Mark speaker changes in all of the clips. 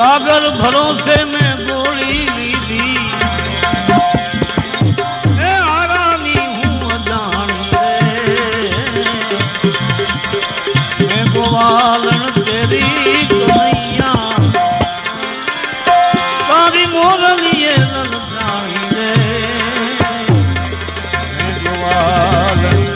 Speaker 1: कागल भरोसे में गोली ली दी ए आरानी हूँ अजानी रे मैं गोवालन तेरी कन्हैया तारी मोरलिए ललचानी रे मैं गोवालन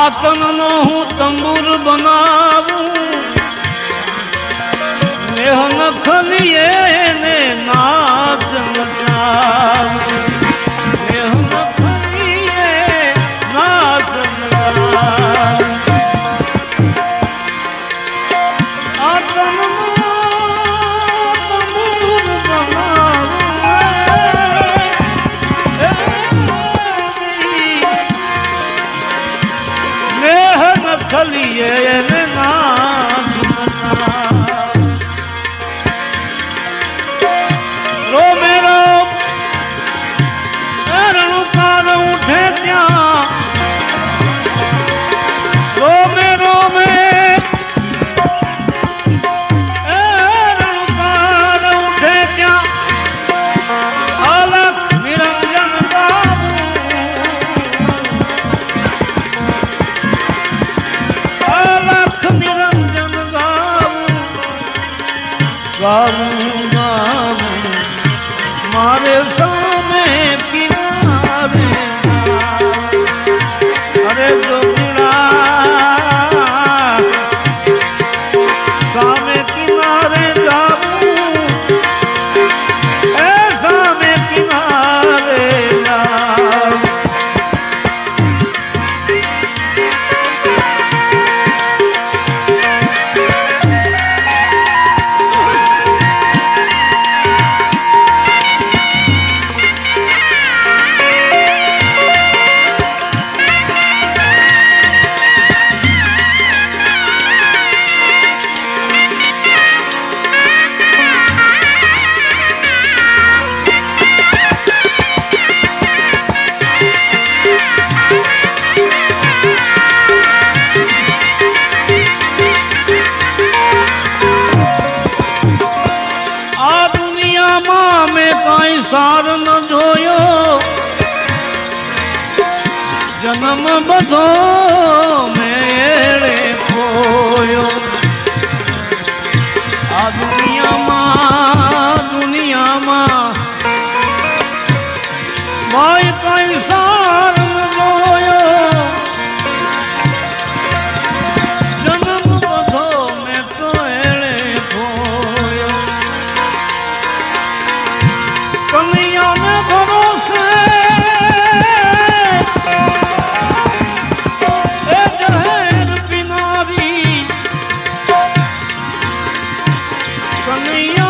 Speaker 1: આતનનો હું તંબુર બનાવું મેહ નખલીએ ને નાચ નચાવું મેહ નખલીએ નાચ નચાવું આતનનો તંબુર બનાવું ખલીએ ને નાચ રો મેરો રણુ કાળ ઉઠે ત્યાં રો મેરો રણુ કાળ ઉઠે ત્યાં અલખ નિરંજન ગાવું નિરંજન ગાવું ગાવું ગાવું મારે સામે કિનારે અરે જોગીડા સામે કિનારે જાવું એ સામે કિનારે જાવું સાર ન જોયો જન્મ બધો મેળે ખોયો આ દુનિયામાં ભાઈ કઈ સાર ન જોયો જન્મ બધો મેં તો એળે ખોયો કનૈયાને ભરોસે એ જહેર પીનારી કનૈયાને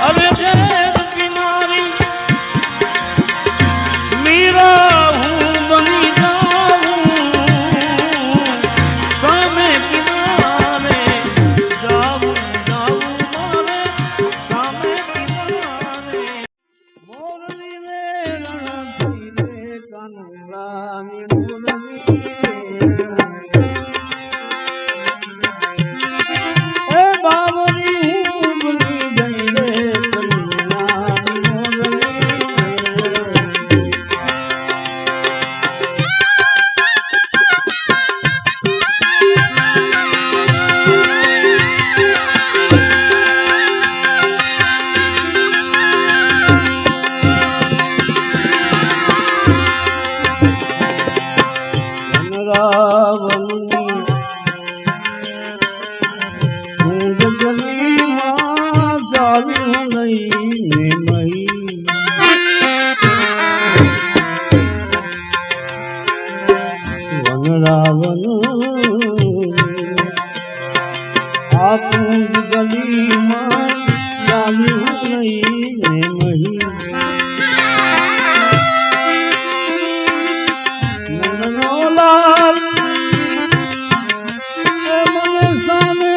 Speaker 1: અરે જહેર પીનારી મીરા હું બની જાઉં સામે કિનારે જાઉં મારે સામે કિનારે મોરલી રે રણથી રે કાનડાની મોરલી એ બાવરી હું બની ગઈ રે કાનડાની મોરલી રાવણની હું ગગનમાં ચાલ્યું લઈને મહી વન રાવણ આ તું ગલીમાં ચાલ્યું લઈને મહી લાલ મને સામે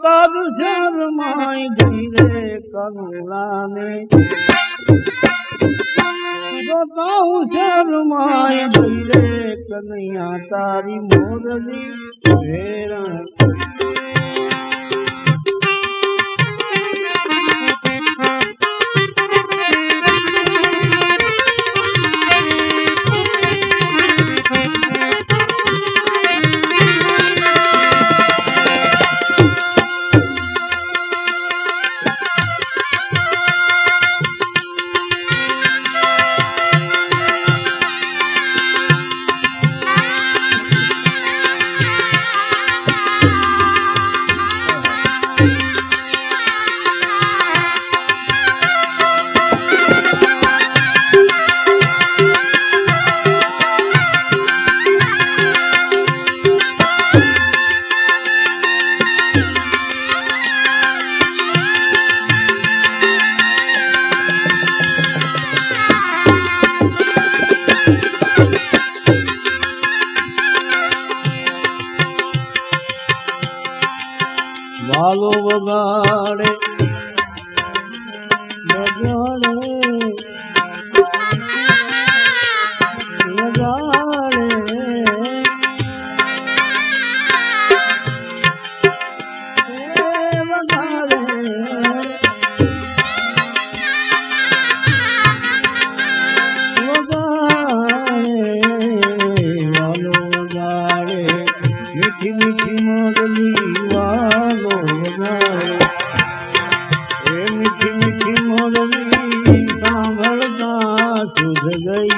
Speaker 1: તદ શરમાઈ ગઈ રે કનુડાને જોતા શરમાઈ ગઈ રે કનૈયા તારી મોરલી વેરણ વાલો વગાડે વગાડે વગાડે વાલો વગાડે મીઠી મીઠી મોરલી વાલો એ મીઠી મીઠી મોરલી સાંભળતા સુધ ગઈ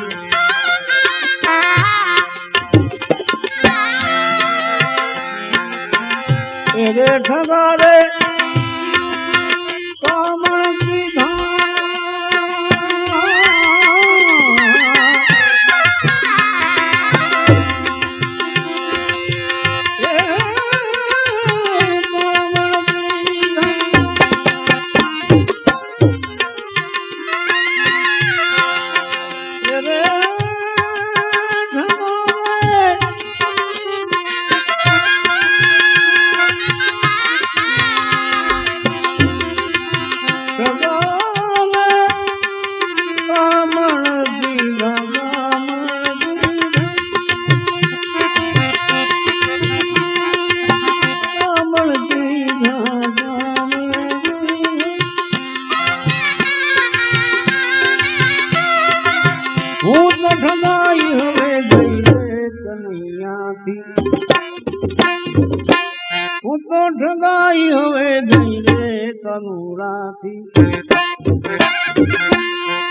Speaker 1: એ રે ઠગારે કામણ પીધા હું તો ઠગાઈ હવે ગઈ રે કનૈયાથી હું તો ઠગાઈ હવે ગઈ રે કનુડાથી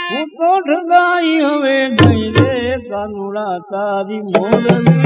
Speaker 1: હું તો ઠગાઈ હવે ગઈ રે કનુડા તારી મોરલી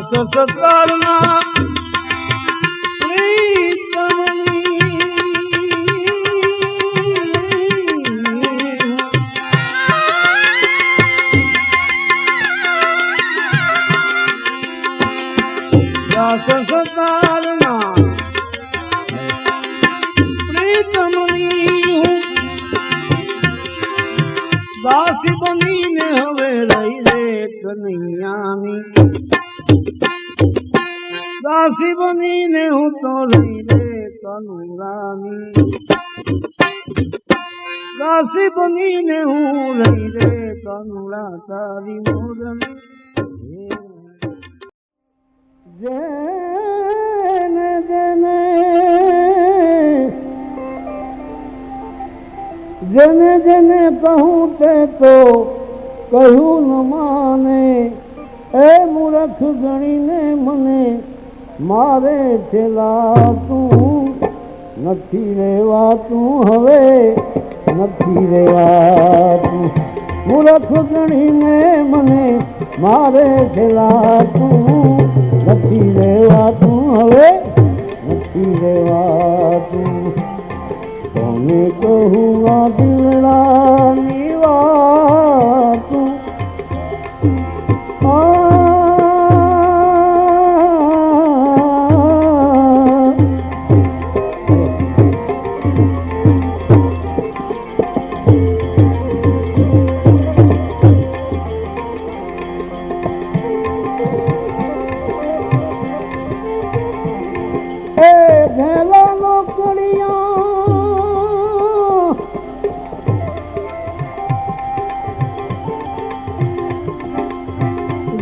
Speaker 1: દાસ સત્કારના સતારના પ્રીતમની દાસી બનીને હવે રહી રે કનૈયાની દાસી બનીને હું તો રહી રે કનુરાની દાસી બનીને હું રહી રે કનુરા તારી મોરની જેને જેને જેને જેને કહું તે તો કહ્યું ન માને એ મૂર્ખ ગણીને મને મારે છેલાતું નથી રેવાતું હવે નથી રેવાતું મૂર્ખ ગણીને મને મારે છેલાતું નથી રેવાતું હવે નથી રેવાતું કોને કહું આ દિલડાની વાતું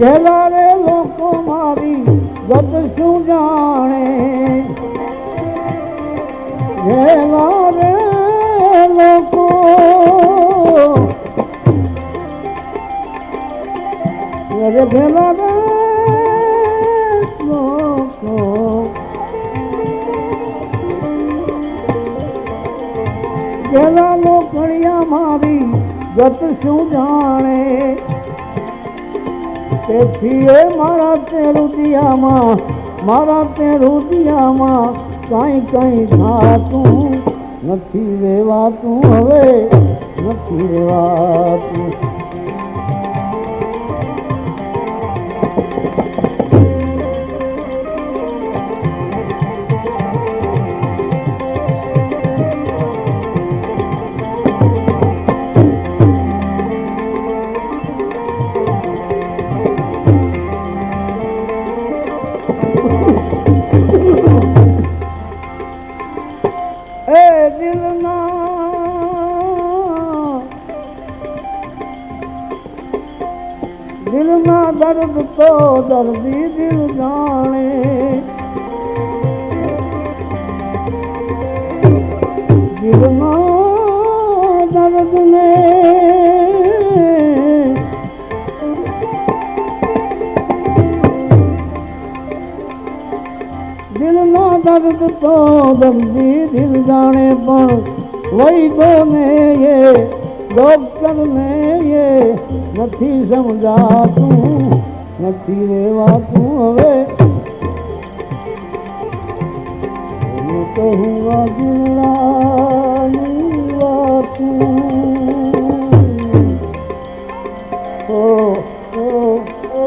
Speaker 1: ઘેલા રે લોકો મારી ગત શું જાણે ઘેલા રે લોકો ઘેલા રે લોકો ઘેલા લોકડિયા મારી ગત શું જાણે તેથી એ મારા તે રુદિયામાં કાંઈ કાંઈ થાતું નથી રેવાતું હવે નથી રેવાતું દિલના દર્દ તો દર્દી દિલ જાણે દિલના દર્દ ને દિલના દર્દ તો દર્દી દિલ જાણે પણ વૈદો ને એ ડોક્ટર ને એ નથી સમજાતું નથી રેવાતું હવે કહું વાગીલાની વાતું ઓ ઓ ઓ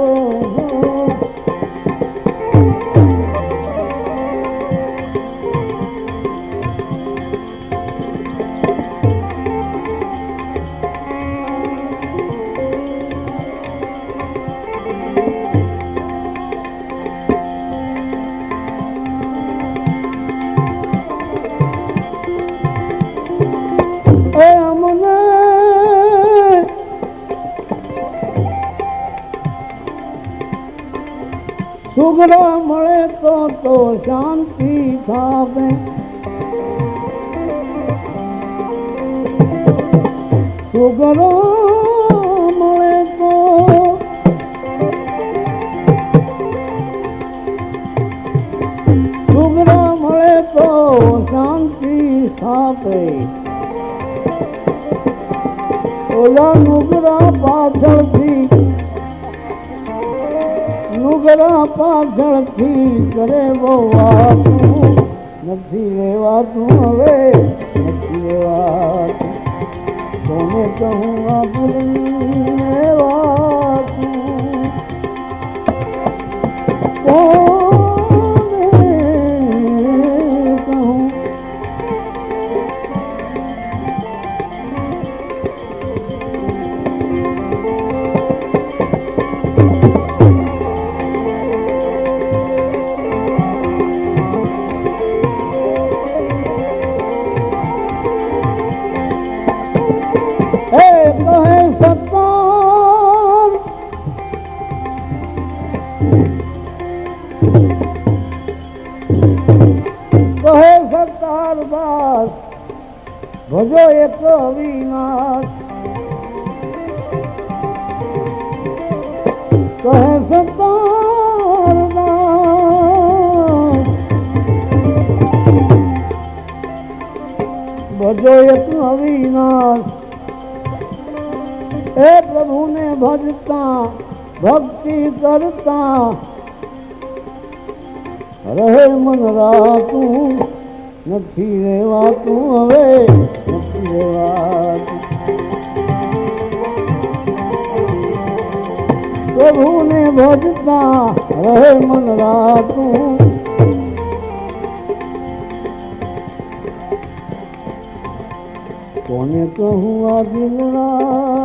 Speaker 1: સુગરા મળે તો શાંતિ થાવે સુગરો મળે તો સુગરા મળે તો શાંતિ થાવે ઓલા નુગરા પાછળથી પગરા પાછળથી કરે બહુ વાતું નથી રેવાતું હવે નથી રેવાતું કોને કહું આ દિલની રેવાતું ભજો એક વિનાશ કહે સતારદાસ ભજો એક અવિનાશ એ પ્રભુને ભજતા ભક્તિ કરતા રહે મન રાતું નથી રેવાતું હવે નથી રેવાતું પ્રભુને ભજતા રહે મન રાતું કોને કહું આ દિલના